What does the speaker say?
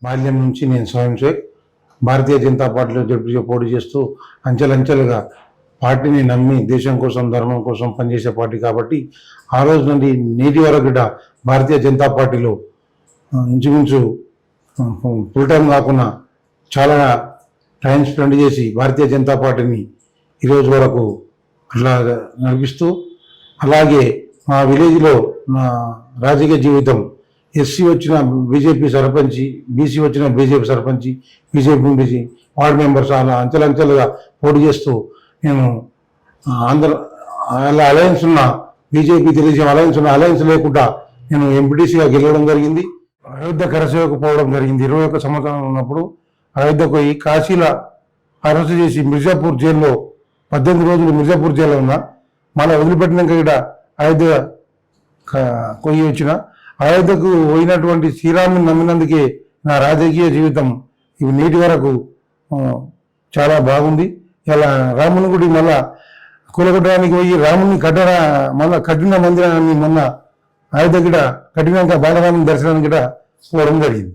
బాల్యం నుంచి నేను స్వయం సేవక్ భారతీయ జనతా పార్టీలో జడ్పీగా పోటీ చేస్తూ అంచెలంచెలుగా పార్టీని నమ్మి దేశం కోసం ధర్మం కోసం పనిచేసే పార్టీ కాబట్టి ఆ రోజు నుండి నేటి వరకు కూడా భారతీయ జనతా పార్టీలో ఇంచుమించు ఫుల్ టైం కాకుండా చాలా టైం స్పెండ్ చేసి భారతీయ జనతా పార్టీని ఈరోజు వరకు అట్లా నడిపిస్తూ అలాగే మా విలేజ్లో నా రాజకీయ జీవితం ఎస్సీ వచ్చిన బీజేపీ సర్పంచి, బీసీ వచ్చిన బీజేపీ సర్పంచి, బీజేపీ నుండి వార్డు మెంబర్స్ అలా అంచెలంచెలుగా పోటీ చేస్తూ నేను అందరూ అలా అలయన్స్ ఉన్న బీజేపీ తెలుగుదేశం అలయన్స్ లేకుండా నేను ఎంపీటీసీగా గెలవడం జరిగింది. అయోధ్య కరసేవకు పోవడం జరిగింది. 21 సంవత్సరాలు ఉన్నప్పుడు అయోధ్యకు పోయి కాశీలో అరెస్ట్ చేసి మిర్జాపూర్ జైల్లో 18 రోజులు మిర్జాపూర్ జైల్లో ఉన్నా. మళ్ళీ వదిలిపెట్టినాక ఇక్కడ అయోధ్య కొయ్యి వచ్చిన అయోధ్యకు పోయినటువంటి శ్రీరాముని నమ్మినందుకే నా రాజకీయ జీవితం ఇవి నేటి వరకు చాలా బాగుంది. ఇలా రాముని గుడి మళ్ళా కూలగొట్టడానికి పోయి రాముని మళ్ళా కట్టిన మందిరాన్ని మొన్న అయోధ్య గిట కట్టినాక బాలరాముని దర్శనానికి కూడా పోవడం జరిగింది.